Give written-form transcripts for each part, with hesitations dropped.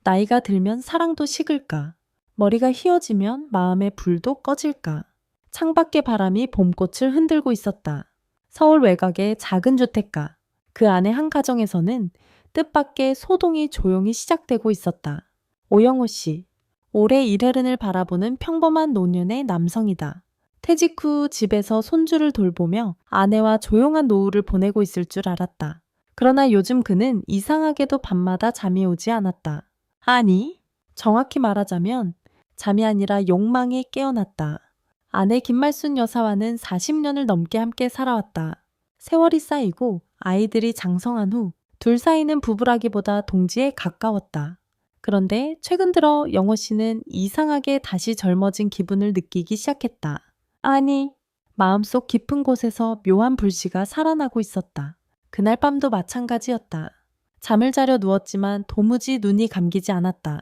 나이가 들면 사랑도 식을까? 머리가 휘어지면 마음의 불도 꺼질까? 창밖의 바람이 봄꽃을 흔들고 있었다. 서울 외곽의 작은 주택가. 그 안에 한 가정에서는 뜻밖의 소동이 조용히 시작되고 있었다. 오영호 씨. 올해 이레른을 바라보는 평범한 노년의 남성이다. 퇴직 후 집에서 손주를 돌보며 아내와 조용한 노후를 보내고 있을 줄 알았다. 그러나 요즘 그는 이상하게도 밤마다 잠이 오지 않았다. 아니, 정확히 말하자면 잠이 아니라 욕망이 깨어났다. 아내 김말순 여사와는 40년을 넘게 함께 살아왔다. 세월이 쌓이고 아이들이 장성한 후 둘 사이는 부부라기보다 동지에 가까웠다. 그런데 최근 들어 영호 씨는 이상하게 다시 젊어진 기분을 느끼기 시작했다. 아니, 마음속 깊은 곳에서 묘한 불씨가 살아나고 있었다. 그날 밤도 마찬가지였다. 잠을 자려 누웠지만 도무지 눈이 감기지 않았다.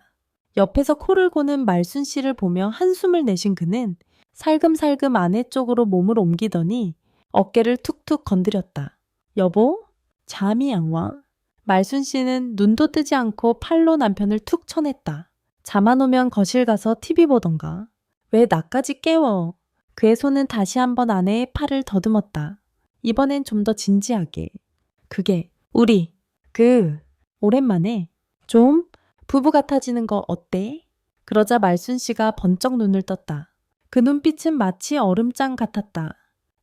옆에서 코를 고는 말순 씨를 보며 한숨을 내쉰 그는 살금살금 아내 쪽으로 몸을 옮기더니 어깨를 툭툭 건드렸다. 여보, 잠이 안 와? 말순 씨는 눈도 뜨지 않고 팔로 남편을 툭 쳐냈다. 잠 안 오면 거실 가서 TV 보던가. 왜 나까지 깨워? 그의 손은 다시 한번 아내의 팔을 더듬었다. 이번엔 좀 더 진지하게. 그게 우리 오랜만에 좀 부부 같아지는 거 어때? 그러자 말순 씨가 번쩍 눈을 떴다. 그 눈빛은 마치 얼음장 같았다.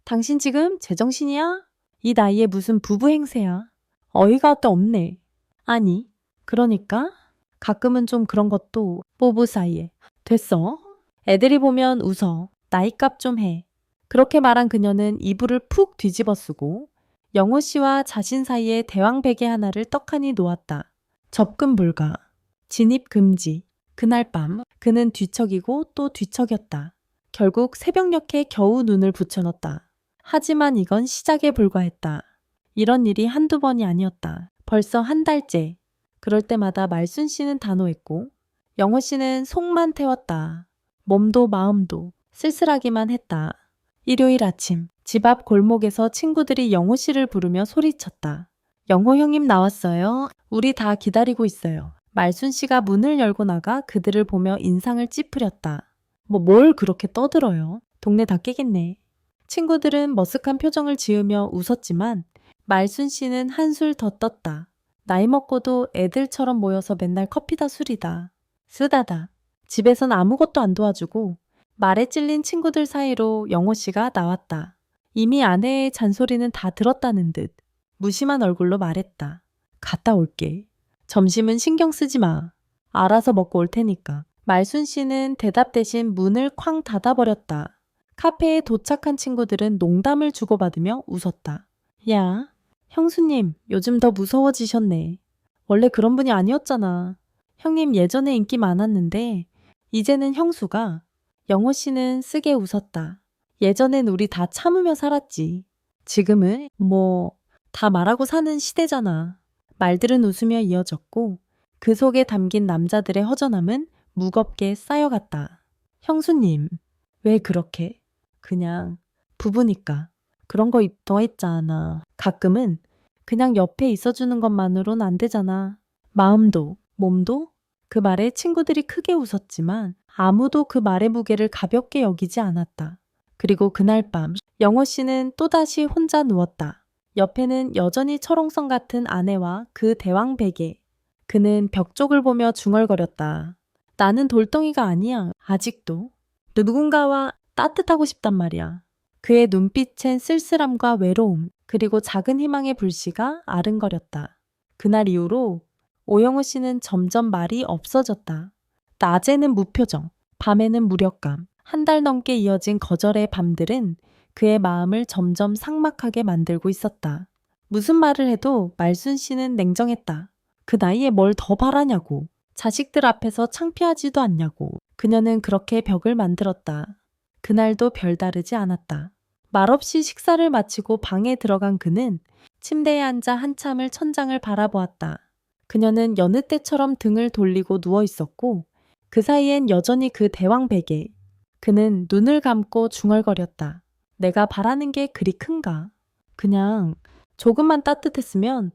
당신 지금 제정신이야? 이 나이에 무슨 부부 행세야? 어이가 없네. 아니, 그러니까 가끔은 좀 그런 것도 부부 사이에. 됐어. 애들이 보면 웃어. 나이값 좀 해. 그렇게 말한 그녀는 이불을 푹 뒤집어 쓰고 영호 씨와 자신 사이에 대왕 베개 하나를 떡하니 놓았다. 접근 불가. 진입 금지. 그날 밤 그는 뒤척이고 또 뒤척였다. 결국 새벽녘에 겨우 눈을 붙여넣었다. 하지만 이건 시작에 불과했다. 이런 일이 한두 번이 아니었다. 벌써 한 달째. 그럴 때마다 말순 씨는 단호했고 영호 씨는 속만 태웠다. 몸도 마음도 쓸쓸하기만 했다. 일요일 아침 집 앞 골목에서 친구들이 영호 씨를 부르며 소리쳤다. 영호 형님 나왔어요. 우리 다 기다리고 있어요. 말순 씨가 문을 열고 나가 그들을 보며 인상을 찌푸렸다. 뭘 그렇게 떠들어요? 동네 다 깨겠네. 친구들은 머쓱한 표정을 지으며 웃었지만 말순 씨는 한술 더 떴다. 나이 먹고도 애들처럼 모여서 맨날 커피다 술이다. 쓰다다. 집에선 아무것도 안 도와주고 말에 찔린 친구들 사이로 영호 씨가 나왔다. 이미 아내의 잔소리는 다 들었다는 듯 무심한 얼굴로 말했다. 갔다 올게. 점심은 신경 쓰지 마. 알아서 먹고 올 테니까. 말순 씨는 대답 대신 문을 쾅 닫아버렸다. 카페에 도착한 친구들은 농담을 주고받으며 웃었다. 야, 형수님 요즘 더 무서워지셨네. 원래 그런 분이 아니었잖아. 형님 예전에 인기 많았는데 이제는 형수가. 영호 씨는 쓰게 웃었다. 예전엔 우리 다 참으며 살았지. 지금은 다 말하고 사는 시대잖아. 말들은 웃으며 이어졌고 그 속에 담긴 남자들의 허전함은 무겁게 쌓여갔다. 형수님, 왜 그렇게? 그냥 부부니까. 그런 거 더 있잖아. 가끔은 그냥 옆에 있어주는 것만으론 안 되잖아. 마음도, 몸도? 그 말에 친구들이 크게 웃었지만 아무도 그 말의 무게를 가볍게 여기지 않았다. 그리고 그날 밤 영호 씨는 또다시 혼자 누웠다. 옆에는 여전히 철옹성 같은 아내와 그 대왕 베개. 그는 벽 쪽을 보며 중얼거렸다. 나는 돌덩이가 아니야. 아직도. 누군가와 따뜻하고 싶단 말이야. 그의 눈빛엔 쓸쓸함과 외로움 그리고 작은 희망의 불씨가 아른거렸다. 그날 이후로 오영우 씨는 점점 말이 없어졌다. 낮에는 무표정, 밤에는 무력감. 한 달 넘게 이어진 거절의 밤들은 그의 마음을 점점 삭막하게 만들고 있었다. 무슨 말을 해도 말순 씨는 냉정했다. 그 나이에 뭘 더 바라냐고. 자식들 앞에서 창피하지도 않냐고. 그녀는 그렇게 벽을 만들었다. 그날도 별다르지 않았다. 말없이 식사를 마치고 방에 들어간 그는 침대에 앉아 한참을 천장을 바라보았다. 그녀는 여느 때처럼 등을 돌리고 누워 있었고 그 사이엔 여전히 그 대왕 베개. 그는 눈을 감고 중얼거렸다. 내가 바라는 게 그리 큰가? 그냥 조금만 따뜻했으면.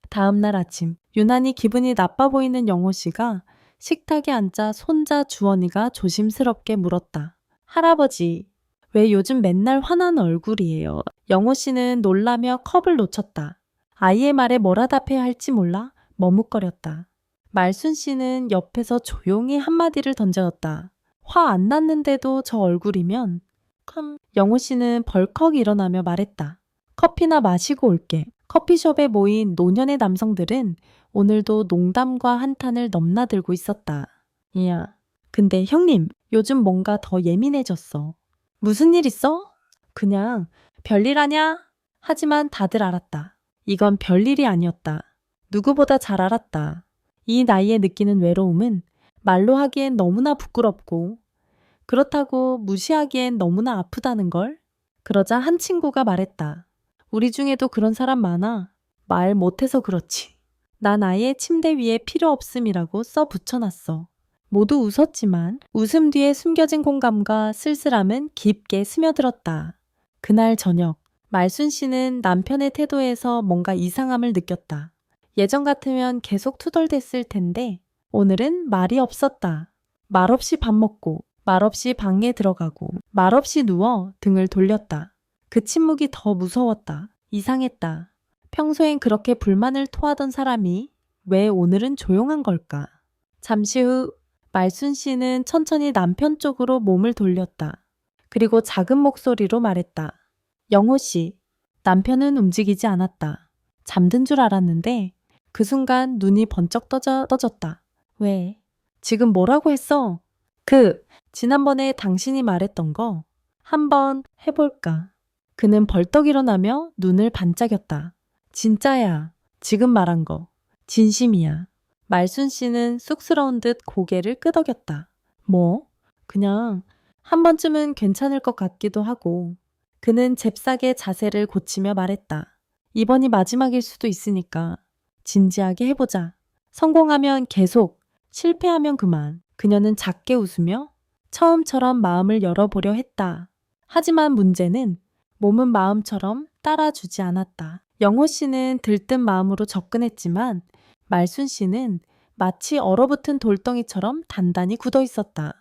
다음 날 아침 유난히 기분이 나빠 보이는 영호 씨가 식탁에 앉자 손자 주원이가 조심스럽게 물었다. 할아버지, 왜 요즘 맨날 화난 얼굴이에요? 영호 씨는 놀라며 컵을 놓쳤다. 아이의 말에 뭐라 답해야 할지 몰라 머뭇거렸다. 말순 씨는 옆에서 조용히 한마디를 던져졌다. 화 안 났는데도 저 얼굴이면 영호 씨는 벌컥 일어나며 말했다. 커피나 마시고 올게. 커피숍에 모인 노년의 남성들은 오늘도 농담과 한탄을 넘나들고 있었다. 이야, 근데 형님, 요즘 뭔가 더 예민해졌어. 무슨 일 있어? 그냥 별일 아냐? 하지만 다들 알았다. 이건 별일이 아니었다. 누구보다 잘 알았다. 이 나이에 느끼는 외로움은 말로 하기엔 너무나 부끄럽고 그렇다고 무시하기엔 너무나 아프다는 걸. 그러자 한 친구가 말했다. 우리 중에도 그런 사람 많아. 말 못해서 그렇지. 난 아예 침대 위에 필요 없음이라고 써 붙여놨어. 모두 웃었지만 웃음 뒤에 숨겨진 공감과 쓸쓸함은 깊게 스며들었다. 그날 저녁, 말순 씨는 남편의 태도에서 뭔가 이상함을 느꼈다. 예전 같으면 계속 투덜댔을 텐데 오늘은 말이 없었다. 말없이 밥 먹고 말없이 방에 들어가고 말없이 누워 등을 돌렸다. 그 침묵이 더 무서웠다. 이상했다. 평소엔 그렇게 불만을 토하던 사람이 왜 오늘은 조용한 걸까? 잠시 후 말순 씨는 천천히 남편 쪽으로 몸을 돌렸다. 그리고 작은 목소리로 말했다. 영호 씨, 남편은 움직이지 않았다. 잠든 줄 알았는데 그 순간 눈이 번쩍 떠졌다. 왜? 지금 뭐라고 했어? 지난번에 당신이 말했던 거 한번 해볼까? 그는 벌떡 일어나며 눈을 반짝였다. 진짜야. 지금 말한 거. 진심이야. 말순 씨는 쑥스러운 듯 고개를 끄덕였다. 뭐? 그냥 한 번쯤은 괜찮을 것 같기도 하고. 그는 잽싸게 자세를 고치며 말했다. 이번이 마지막일 수도 있으니까 진지하게 해보자. 성공하면 계속, 실패하면 그만. 그녀는 작게 웃으며 처음처럼 마음을 열어보려 했다. 하지만 문제는 몸은 마음처럼 따라주지 않았다. 영호 씨는 들뜬 마음으로 접근했지만 말순 씨는 마치 얼어붙은 돌덩이처럼 단단히 굳어 있었다.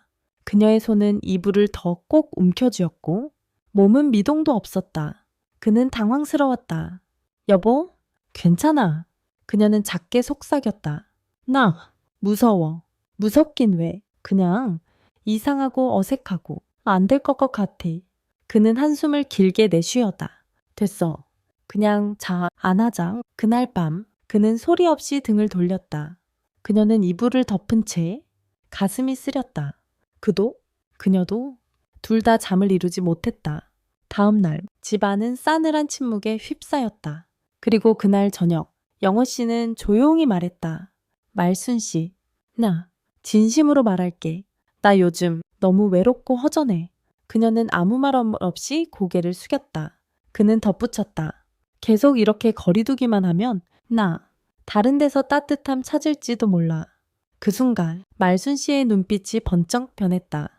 그녀의 손은 이불을 더 꼭 움켜쥐었고 몸은 미동도 없었다. 그는 당황스러웠다. 여보, 괜찮아. 그녀는 작게 속삭였다. 나 무서워. 무섭긴 왜? 그냥 이상하고 어색하고 안 될 것 같아. 그는 한숨을 길게 내쉬었다. 됐어. 그냥 안하자. 그날 밤 그는 소리 없이 등을 돌렸다. 그녀는 이불을 덮은 채 가슴이 쓰렸다. 그녀도 둘 다 잠을 이루지 못했다. 다음 날 집안은 싸늘한 침묵에 휩싸였다. 그리고 그날 저녁 영호 씨는 조용히 말했다. 말순 씨, 나 진심으로 말할게. 나 요즘 너무 외롭고 허전해. 그녀는 아무 말 없이 고개를 숙였다. 그는 덧붙였다. 계속 이렇게 거리두기만 하면 나 다른 데서 따뜻함 찾을지도 몰라. 그 순간 말순 씨의 눈빛이 번쩍 변했다.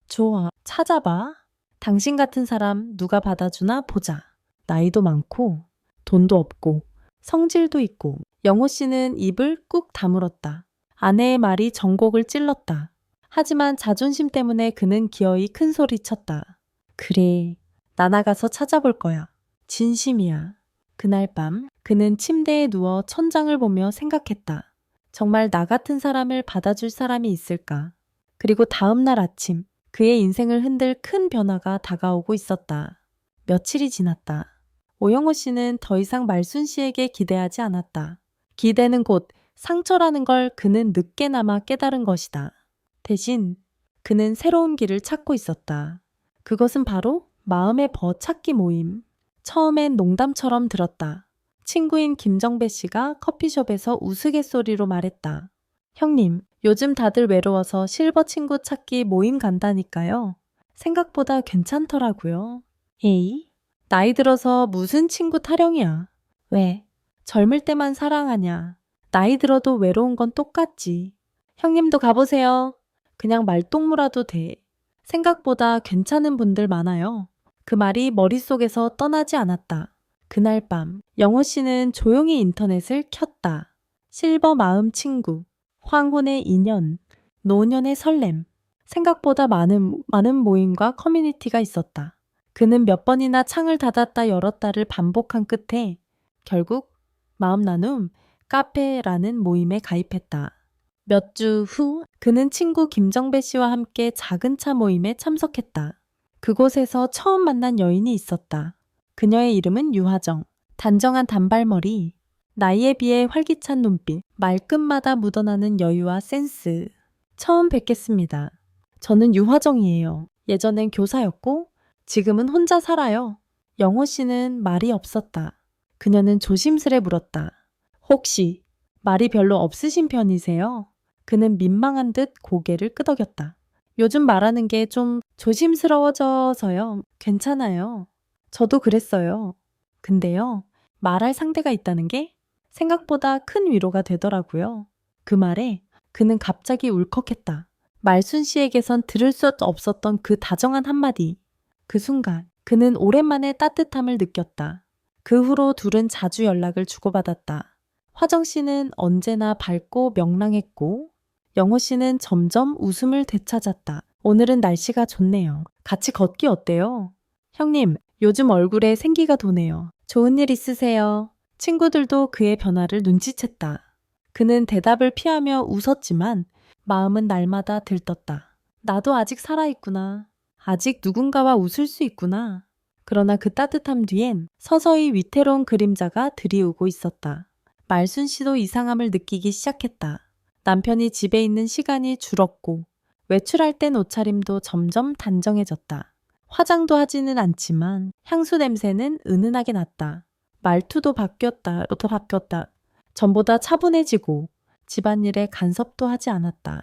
좋아, 찾아봐. 당신 같은 사람 누가 받아주나 보자. 나이도 많고 돈도 없고 성질도 있고. 영호 씨는 입을 꾹 다물었다. 아내의 말이 전곡을 찔렀다. 하지만 자존심 때문에 그는 기어이 큰 소리 쳤다. 그래, 나 나가서 찾아볼 거야. 진심이야. 그날 밤 그는 침대에 누워 천장을 보며 생각했다. 정말 나 같은 사람을 받아줄 사람이 있을까? 그리고 다음 날 아침 그의 인생을 흔들 큰 변화가 다가오고 있었다. 며칠이 지났다. 오영호 씨는 더 이상 말순 씨에게 기대하지 않았다. 기대는 곧 상처라는 걸 그는 늦게나마 깨달은 것이다. 대신 그는 새로운 길을 찾고 있었다. 그것은 바로 마음의 찾기 모임. 처음엔 농담처럼 들었다. 친구인 김정배 씨가 커피숍에서 우스갯소리로 말했다. 형님, 요즘 다들 외로워서 실버 친구 찾기 모임 간다니까요. 생각보다 괜찮더라고요. 에이? 나이 들어서 무슨 친구 타령이야. 왜? 젊을 때만 사랑하냐. 나이 들어도 외로운 건 똑같지. 형님도 가보세요. 그냥 말동무라도 돼. 생각보다 괜찮은 분들 많아요. 그 말이 머릿속에서 떠나지 않았다. 그날 밤 영호 씨는 조용히 인터넷을 켰다. 실버 마음 친구, 황혼의 인연, 노년의 설렘. 생각보다 많은 모임과 커뮤니티가 있었다. 그는 몇 번이나 창을 닫았다 열었다를 반복한 끝에 결국 마음 나눔 카페라는 모임에 가입했다. 몇 주 후 그는 친구 김정배 씨와 함께 작은 차 모임에 참석했다. 그곳에서 처음 만난 여인이 있었다. 그녀의 이름은 유화정. 단정한 단발머리, 나이에 비해 활기찬 눈빛, 말끝마다 묻어나는 여유와 센스. 처음 뵙겠습니다. 저는 유화정이에요. 예전엔 교사였고 지금은 혼자 살아요. 영호 씨는 말이 없었다. 그녀는 조심스레 물었다. 혹시 말이 별로 없으신 편이세요? 그는 민망한 듯 고개를 끄덕였다. 요즘 말하는 게 좀 조심스러워져서요. 괜찮아요. 저도 그랬어요. 근데요, 말할 상대가 있다는 게 생각보다 큰 위로가 되더라고요. 그 말에 그는 갑자기 울컥했다. 말순 씨에게선 들을 수 없었던 그 다정한 한마디. 그 순간 그는 오랜만에 따뜻함을 느꼈다. 그 후로 둘은 자주 연락을 주고받았다. 화정 씨는 언제나 밝고 명랑했고 영호 씨는 점점 웃음을 되찾았다. 오늘은 날씨가 좋네요. 같이 걷기 어때요? 형님, 요즘 얼굴에 생기가 도네요. 좋은 일 있으세요? 친구들도 그의 변화를 눈치챘다. 그는 대답을 피하며 웃었지만 마음은 날마다 들떴다. 나도 아직 살아있구나. 아직 누군가와 웃을 수 있구나. 그러나 그 따뜻함 뒤엔 서서히 위태로운 그림자가 들이오고 있었다. 말순 씨도 이상함을 느끼기 시작했다. 남편이 집에 있는 시간이 줄었고 외출할 땐 옷차림도 점점 단정해졌다. 화장도 하지는 않지만 향수 냄새는 은은하게 났다. 말투도 바뀌었다. 전보다 차분해지고 집안일에 간섭도 하지 않았다.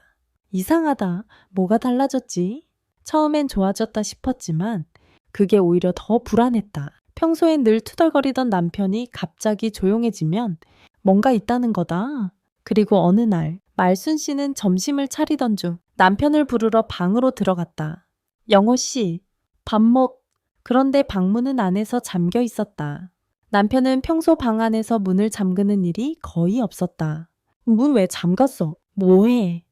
이상하다. 뭐가 달라졌지? 처음엔 좋아졌다 싶었지만 그게 오히려 더 불안했다. 평소엔 늘 투덜거리던 남편이 갑자기 조용해지면 뭔가 있다는 거다. 그리고 어느 날 말순 씨는 점심을 차리던 중 남편을 부르러 방으로 들어갔다. 영호 씨, 그런데 방문은 안에서 잠겨 있었다. 남편은 평소 방 안에서 문을 잠그는 일이 거의 없었다. 문 왜 잠갔어? 뭐해?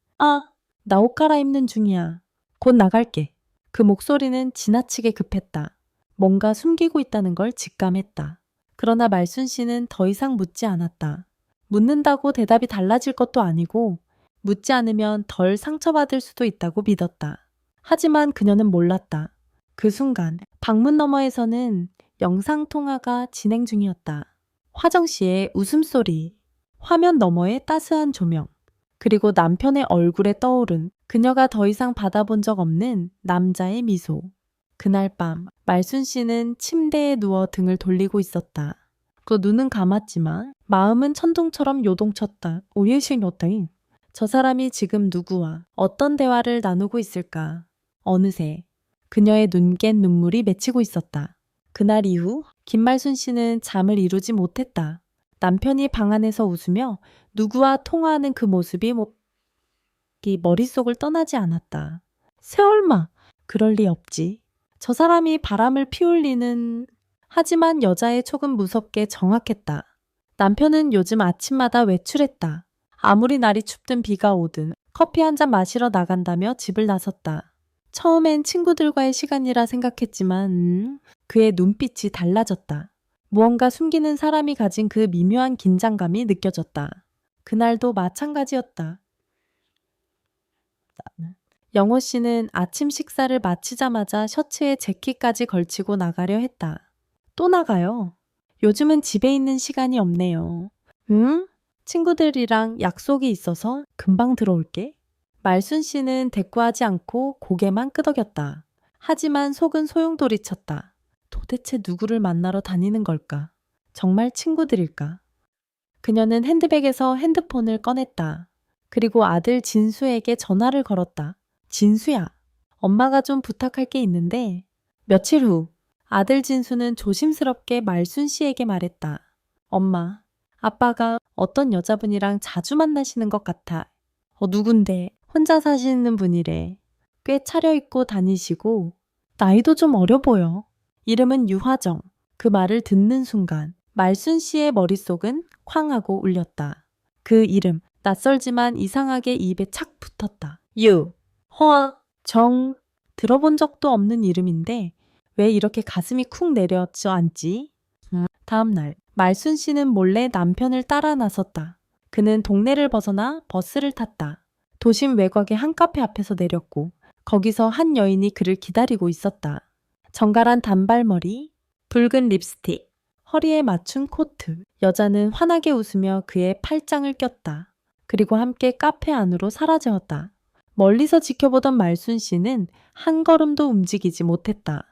나 옷 갈아입는 중이야. 곧 나갈게. 그 목소리는 지나치게 급했다. 뭔가 숨기고 있다는 걸 직감했다. 그러나 말순 씨는 더 이상 묻지 않았다. 묻는다고 대답이 달라질 것도 아니고 묻지 않으면 덜 상처받을 수도 있다고 믿었다. 하지만 그녀는 몰랐다. 그 순간 방문 너머에서는 영상통화가 진행 중이었다. 화정 씨의 웃음소리, 화면 너머의 따스한 조명, 그리고 남편의 얼굴에 떠오른 그녀가 더 이상 받아본 적 없는 남자의 미소. 그날 밤 말순 씨는 침대에 누워 등을 돌리고 있었다. 또 눈은 감았지만 마음은 천둥처럼 요동쳤다. 저 사람이 지금 누구와 어떤 대화를 나누고 있을까? 어느새 그녀의 눈갟 눈물이 맺히고 있었다. 그날 이후 김말순 씨는 잠을 이루지 못했다. 남편이 방 안에서 웃으며 누구와 통화하는 그 모습이 머릿속을 떠나지 않았다. 세월마, 그럴 리 없지. 저 사람이 바람을 피울 리는... 하지만 여자의 촉은 무섭게 정확했다. 남편은 요즘 아침마다 외출했다. 아무리 날이 춥든 비가 오든 커피 한 잔 마시러 나간다며 집을 나섰다. 처음엔 친구들과의 시간이라 생각했지만 그의 눈빛이 달라졌다. 무언가 숨기는 사람이 가진 그 미묘한 긴장감이 느껴졌다. 그날도 마찬가지였다. 영호 씨는 아침 식사를 마치자마자 셔츠에 재킷까지 걸치고 나가려 했다. 또 나가요. 요즘은 집에 있는 시간이 없네요. 응? 친구들이랑 약속이 있어서 금방 들어올게. 말순 씨는 대꾸하지 않고 고개만 끄덕였다. 하지만 속은 소용돌이쳤다. 도대체 누구를 만나러 다니는 걸까? 정말 친구들일까? 그녀는 핸드백에서 핸드폰을 꺼냈다. 그리고 아들 진수에게 전화를 걸었다. 진수야, 엄마가 좀 부탁할 게 있는데. 며칠 후 아들 진수는 조심스럽게 말순 씨에게 말했다. 엄마, 아빠가 어떤 여자분이랑 자주 만나시는 것 같아. 누군데? 혼자 사시는 분이래. 꽤 차려입고 다니시고 나이도 좀 어려 보여. 이름은 유화정. 그 말을 듣는 순간 말순 씨의 머릿속은 쾅 하고 울렸다. 그 이름, 낯설지만 이상하게 입에 착 붙었다. 정. 들어본 적도 없는 이름인데 왜 이렇게 가슴이 쿵 내려앉지? 다음 날 말순 씨는 몰래 남편을 따라 나섰다. 그는 동네를 벗어나 버스를 탔다. 도심 외곽의 한 카페 앞에서 내렸고 거기서 한 여인이 그를 기다리고 있었다. 정갈한 단발머리, 붉은 립스틱, 허리에 맞춘 코트. 여자는 환하게 웃으며 그의 팔짱을 꼈다. 그리고 함께 카페 안으로 사라졌다. 멀리서 지켜보던 말순 씨는 한 걸음도 움직이지 못했다.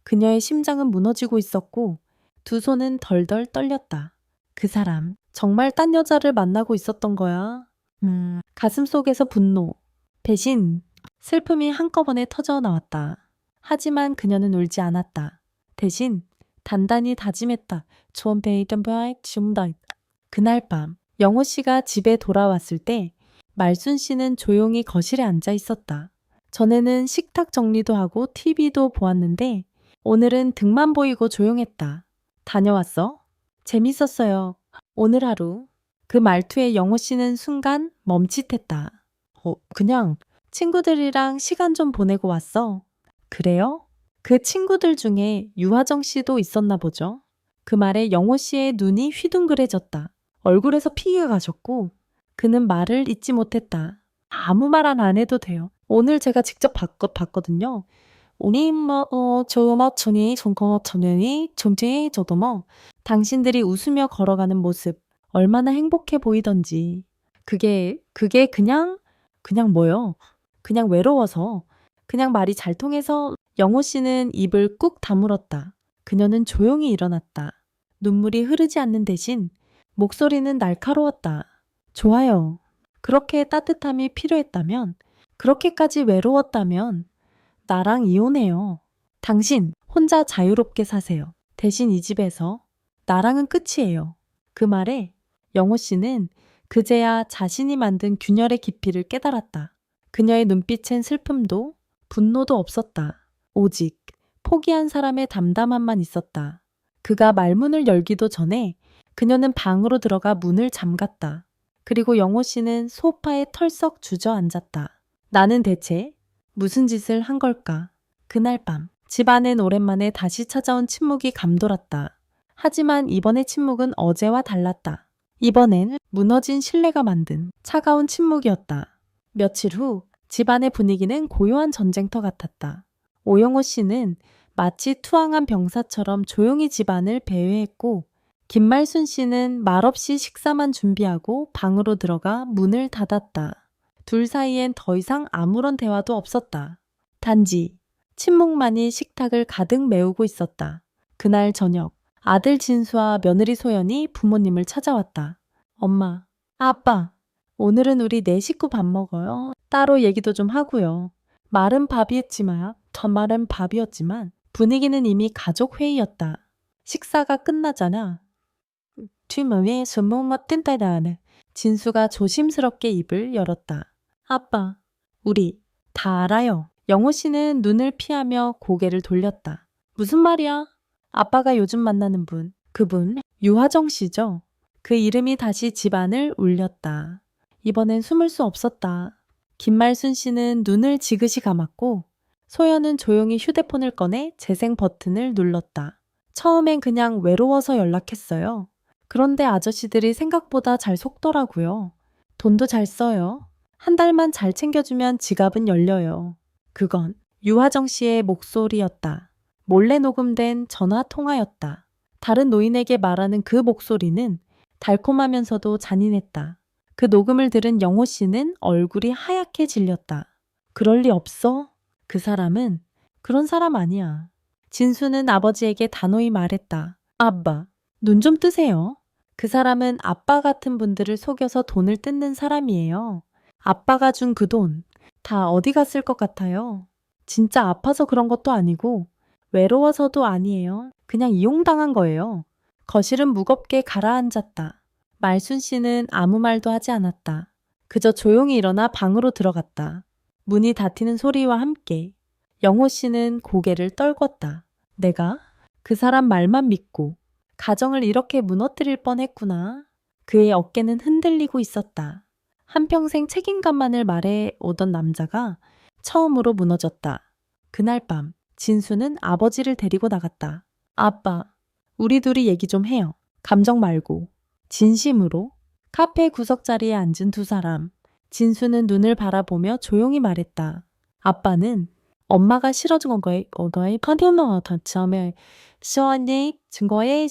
그녀의 심장은 무너지고 있었고 두 손은 덜덜 떨렸다. 그 사람, 정말 딴 여자를 만나고 있었던 거야. 가슴 속에서 분노, 배신, 슬픔이 한꺼번에 터져 나왔다. 하지만 그녀는 울지 않았다. 대신 단단히 다짐했다. 그날 밤, 영호 씨가 집에 돌아왔을 때 말순 씨는 조용히 거실에 앉아 있었다. 전에는 식탁 정리도 하고 TV도 보았는데 오늘은 등만 보이고 조용했다. 다녀왔어? 재밌었어요. 오늘 하루. 그 말투에 영호 씨는 순간 멈칫했다. 그냥 친구들이랑 시간 좀 보내고 왔어. 그래요? 그 친구들 중에 유하정 씨도 있었나 보죠. 그 말에 영호 씨의 눈이 휘둥그레졌다. 얼굴에서 피가 가셨고 그는 말을 잇지 못했다. 아무 말 안 해도 돼요. 오늘 제가 직접 봤거든요. 오늘 저마천이 전거천연이 존재해 저도 당신들이 웃으며 걸어가는 모습 얼마나 행복해 보이던지. 그게 그냥 뭐요? 그냥 외로워서 그냥 말이 잘 통해서. 영호 씨는 입을 꾹 다물었다. 그녀는 조용히 일어났다. 눈물이 흐르지 않는 대신 목소리는 날카로웠다. 좋아요. 그렇게 따뜻함이 필요했다면, 그렇게까지 외로웠다면 나랑 이혼해요. 당신 혼자 자유롭게 사세요. 대신 이 집에서 나랑은 끝이에요. 그 말에 영호 씨는 그제야 자신이 만든 균열의 깊이를 깨달았다. 그녀의 눈빛엔 슬픔도 분노도 없었다. 오직 포기한 사람의 담담함만 있었다. 그가 말문을 열기도 전에 그녀는 방으로 들어가 문을 잠갔다. 그리고 영호 씨는 소파에 털썩 주저앉았다. 나는 대체 무슨 짓을 한 걸까? 그날 밤 집안엔 오랜만에 다시 찾아온 침묵이 감돌았다. 하지만 이번의 침묵은 어제와 달랐다. 이번엔 무너진 신뢰가 만든 차가운 침묵이었다. 며칠 후 집안의 분위기는 고요한 전쟁터 같았다. 오영호 씨는 마치 투항한 병사처럼 조용히 집안을 배회했고 김말순 씨는 말없이 식사만 준비하고 방으로 들어가 문을 닫았다. 둘 사이엔 더 이상 아무런 대화도 없었다. 단지 침묵만이 식탁을 가득 메우고 있었다. 그날 저녁 아들 진수와 며느리 소연이 부모님을 찾아왔다. 엄마, 아빠, 오늘은 우리 네 식구 밥 먹어요. 따로 얘기도 좀 하고요. 말은 밥이었지만 분위기는 이미 가족 회의였다. 식사가 끝나자나 뒤에 손목만 뜬다다는 진수가 조심스럽게 입을 열었다. 아빠, 우리 다 알아요. 영호 씨는 눈을 피하며 고개를 돌렸다. 무슨 말이야? 아빠가 요즘 만나는 분, 그분 유하정 씨죠? 그 이름이 다시 집안을 울렸다. 이번엔 숨을 수 없었다. 김말순 씨는 눈을 지그시 감았고 소연은 조용히 휴대폰을 꺼내 재생 버튼을 눌렀다. 처음엔 그냥 외로워서 연락했어요. 그런데 아저씨들이 생각보다 잘 속더라고요. 돈도 잘 써요. 한 달만 잘 챙겨주면 지갑은 열려요. 그건 유하정 씨의 목소리였다. 몰래 녹음된 전화 통화였다. 다른 노인에게 말하는 그 목소리는 달콤하면서도 잔인했다. 그 녹음을 들은 영호 씨는 얼굴이 하얗게 질렸다. 그럴 리 없어? 그 사람은 그런 사람 아니야. 진수는 아버지에게 단호히 말했다. 아빠, 눈 좀 뜨세요. 그 사람은 아빠 같은 분들을 속여서 돈을 뜯는 사람이에요. 아빠가 준 그 돈 다 어디 갔을 것 같아요? 진짜 아파서 그런 것도 아니고 외로워서도 아니에요. 그냥 이용당한 거예요. 거실은 무겁게 가라앉았다. 말순 씨는 아무 말도 하지 않았다. 그저 조용히 일어나 방으로 들어갔다. 문이 닫히는 소리와 함께 영호 씨는 고개를 떨궜다. 내가 그 사람 말만 믿고 가정을 이렇게 무너뜨릴 뻔했구나. 그의 어깨는 흔들리고 있었다. 한평생 책임감만을 말해 오던 남자가 처음으로 무너졌다. 그날 밤 진수는 아버지를 데리고 나갔다. 아빠, 우리 둘이 얘기 좀 해요. 감정 말고. 진심으로. 카페 구석자리에 앉은 두 사람. 진수는 눈을 바라보며 조용히 말했다. 아빠는 엄마가 실어준 거에 파티너 다음에 시원히 증거에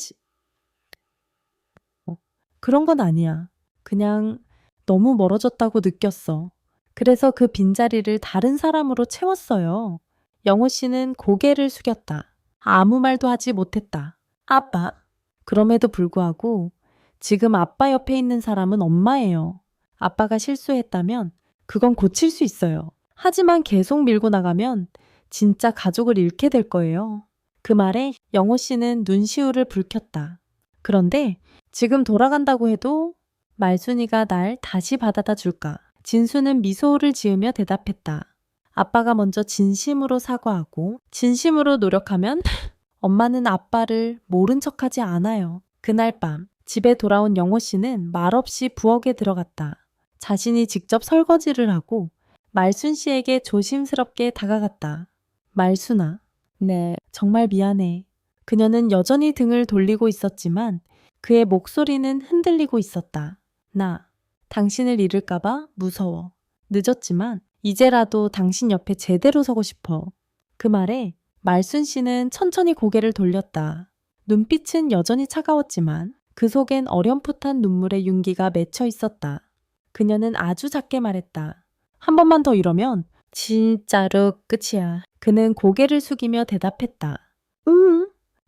그런 건 아니야. 그냥 너무 멀어졌다고 느꼈어. 그래서 그 빈자리를 다른 사람으로 채웠어요. 영호 씨는 고개를 숙였다. 아무 말도 하지 못했다. 아빠. 그럼에도 불구하고 지금 아빠 옆에 있는 사람은 엄마예요. 아빠가 실수했다면 그건 고칠 수 있어요. 하지만 계속 밀고 나가면 진짜 가족을 잃게 될 거예요. 그 말에 영호 씨는 눈시울을 붉혔다. 그런데 지금 돌아간다고 해도 말순이가 날 다시 받아다 줄까? 진수는 미소를 지으며 대답했다. 아빠가 먼저 진심으로 사과하고 진심으로 노력하면 엄마는 아빠를 모른 척하지 않아요. 그날 밤 집에 돌아온 영호 씨는 말없이 부엌에 들어갔다. 자신이 직접 설거지를 하고 말순 씨에게 조심스럽게 다가갔다. 말순아, 네, 정말 미안해. 그녀는 여전히 등을 돌리고 있었지만 그의 목소리는 흔들리고 있었다. 나, 당신을 잃을까봐 무서워. 늦었지만 이제라도 당신 옆에 제대로 서고 싶어. 그 말에 말순 씨는 천천히 고개를 돌렸다. 눈빛은 여전히 차가웠지만 그 속엔 어렴풋한 눈물의 윤기가 맺혀 있었다. 그녀는 아주 작게 말했다. 한 번만 더 이러면 진짜로 끝이야. 그는 고개를 숙이며 대답했다.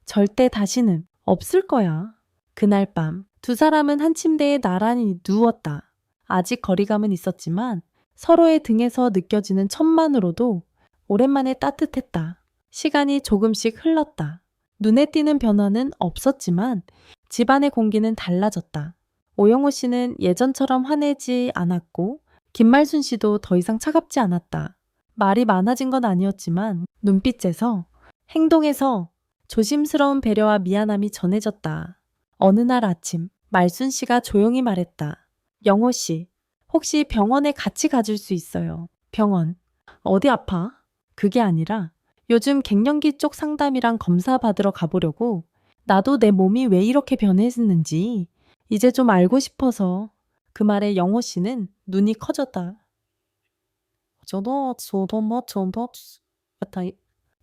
절대 다시는 없을 거야. 그날 밤 두 사람은 한 침대에 나란히 누웠다. 아직 거리감은 있었지만 서로의 등에서 느껴지는 첩만으로도 오랜만에 따뜻했다. 시간이 조금씩 흘렀다. 눈에 띄는 변화는 없었지만 집안의 공기는 달라졌다. 오영호 씨는 예전처럼 화내지 않았고 김말순 씨도 더 이상 차갑지 않았다. 말이 많아진 건 아니었지만 눈빛에서, 행동에서 조심스러운 배려와 미안함이 전해졌다. 어느 날 아침 말순 씨가 조용히 말했다. 영호 씨, 혹시 병원에 같이 가줄 수 있어요? 병원. 어디 아파? 그게 아니라 요즘 갱년기 쪽 상담이랑 검사 받으러 가보려고. 나도 내 몸이 왜 이렇게 변했는지 이제 좀 알고 싶어서. 그 말에 영호 씨는 눈이 커졌다.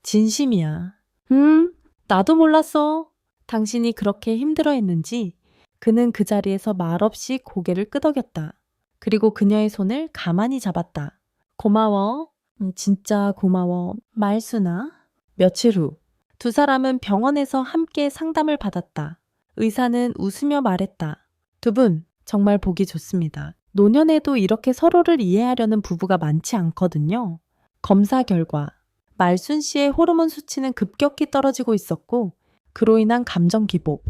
진심이야. 나도 몰랐어. 당신이 그렇게 힘들어했는지. 그는 그 자리에서 말없이 고개를 끄덕였다. 그리고 그녀의 손을 가만히 잡았다. 고마워. 진짜 고마워. 말순아. 며칠 후 두 사람은 병원에서 함께 상담을 받았다. 의사는 웃으며 말했다. 두 분 정말 보기 좋습니다. 노년에도 이렇게 서로를 이해하려는 부부가 많지 않거든요. 검사 결과 말순 씨의 호르몬 수치는 급격히 떨어지고 있었고 그로 인한 감정 기복,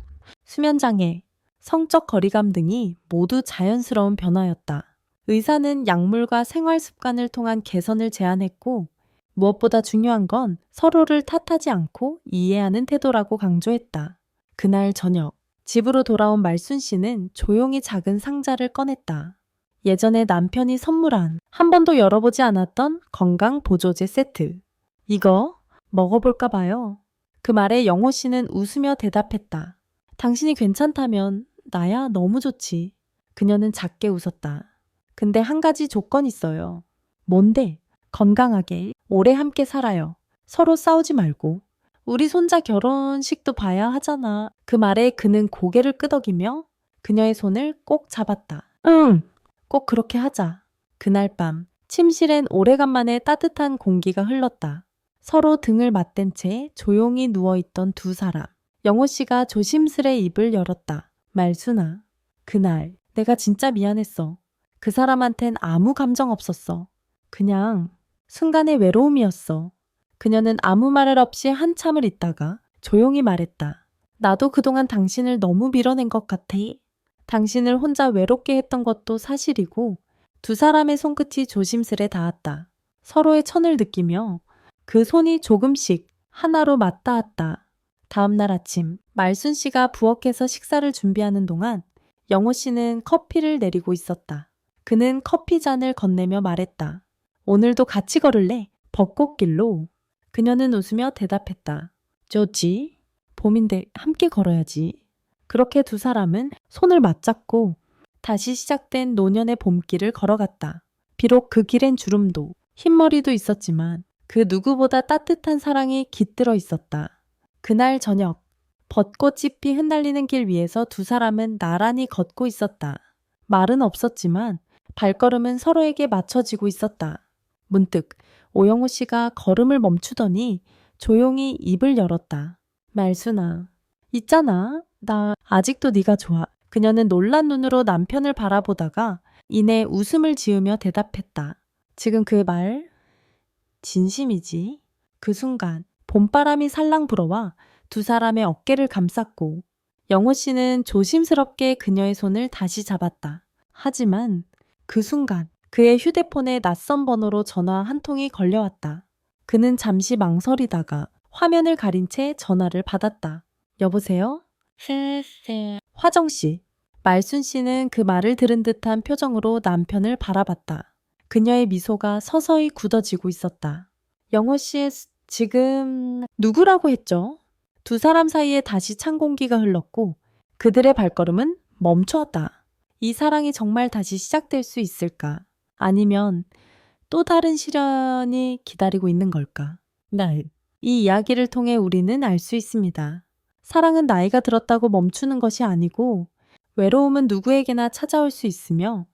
수면 장애, 성적 거리감 등이 모두 자연스러운 변화였다. 의사는 약물과 생활 습관을 통한 개선을 제안했고 무엇보다 중요한 건 서로를 탓하지 않고 이해하는 태도라고 강조했다. 그날 저녁 집으로 돌아온 말순 씨는 조용히 작은 상자를 꺼냈다. 예전에 남편이 선물한 한 번도 열어보지 않았던 건강 보조제 세트. 이거 먹어볼까 봐요. 그 말에 영호 씨는 웃으며 대답했다. 당신이 괜찮다면 나야 너무 좋지. 그녀는 작게 웃었다. 근데 한 가지 조건 있어요. 뭔데? 건강하게 오래 함께 살아요. 서로 싸우지 말고. 우리 손자 결혼식도 봐야 하잖아. 그 말에 그는 고개를 끄덕이며 그녀의 손을 꼭 잡았다. 응, 꼭 그렇게 하자. 그날 밤 침실엔 오래간만에 따뜻한 공기가 흘렀다. 서로 등을 맞댄 채 조용히 누워있던 두 사람. 영호 씨가 조심스레 입을 열었다. 말순아, 그날 내가 진짜 미안했어. 그 사람한텐 아무 감정 없었어. 그냥 순간의 외로움이었어. 그녀는 아무 말 없이 한참을 있다가 조용히 말했다. 나도 그동안 당신을 너무 밀어낸 것 같아. 당신을 혼자 외롭게 했던 것도 사실이고 두 사람의 손끝이 조심스레 닿았다. 서로의 천을 느끼며 그 손이 조금씩 하나로 맞닿았다. 다음 날 아침 말순 씨가 부엌에서 식사를 준비하는 동안 영호 씨는 커피를 내리고 있었다. 그는 커피 잔을 건네며 말했다. 오늘도 같이 걸을래? 벚꽃길로. 그녀는 웃으며 대답했다. 좋지. 봄인데 함께 걸어야지. 그렇게 두 사람은 손을 맞잡고 다시 시작된 노년의 봄길을 걸어갔다. 비록 그 길엔 주름도 흰머리도 있었지만 그 누구보다 따뜻한 사랑이 깃들어 있었다. 그날 저녁 벚꽃잎이 흩날리는 길 위에서 두 사람은 나란히 걷고 있었다. 말은 없었지만 발걸음은 서로에게 맞춰지고 있었다. 문득 오영우 씨가 걸음을 멈추더니 조용히 입을 열었다. 말순아, 있잖아. 나 아직도 네가 좋아. 그녀는 놀란 눈으로 남편을 바라보다가 이내 웃음을 지으며 대답했다. 지금 그 말 진심이지? 그 순간 봄바람이 살랑 불어와 두 사람의 어깨를 감쌌고 영호 씨는 조심스럽게 그녀의 손을 다시 잡았다. 하지만 그 순간 그의 휴대폰에 낯선 번호로 전화 한 통이 걸려왔다. 그는 잠시 망설이다가 화면을 가린 채 전화를 받았다. 여보세요? 화정 씨. 말순 씨는 그 말을 들은 듯한 표정으로 남편을 바라봤다. 그녀의 미소가 서서히 굳어지고 있었다. 영호 씨, 지금 누구라고 했죠? 두 사람 사이에 다시 찬 공기가 흘렀고 그들의 발걸음은 멈추었다. 이 사랑이 정말 다시 시작될 수 있을까? 아니면 또 다른 시련이 기다리고 있는 걸까? 이 이야기를 통해 우리는 알 수 있습니다. 사랑은 나이가 들었다고 멈추는 것이 아니고 외로움은 누구에게나 찾아올 수 있으며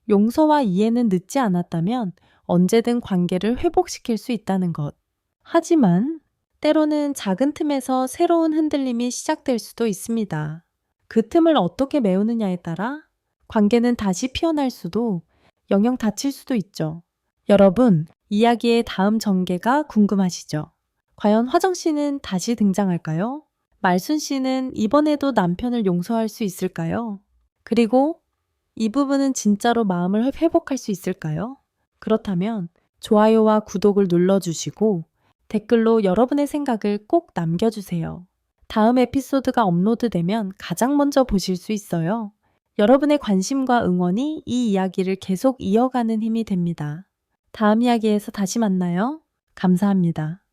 용서와 이해는 늦지 않았다면 언제든 관계를 회복시킬 수 있다는 것. 하지만 때로는 작은 틈에서 새로운 흔들림이 시작될 수도 있습니다. 그 틈을 어떻게 메우느냐에 따라 관계는 다시 피어날 수도 영영 닫힐 수도 있죠. 여러분, 이야기의 다음 전개가 궁금하시죠? 과연 화정 씨는 다시 등장할까요? 말순 씨는 이번에도 남편을 용서할 수 있을까요? 그리고 이 부분은 진짜로 마음을 회복할 수 있을까요? 그렇다면 좋아요와 구독을 눌러주시고 댓글로 여러분의 생각을 꼭 남겨주세요. 다음 에피소드가 업로드되면 가장 먼저 보실 수 있어요. 여러분의 관심과 응원이 이 이야기를 계속 이어가는 힘이 됩니다. 다음 이야기에서 다시 만나요. 감사합니다.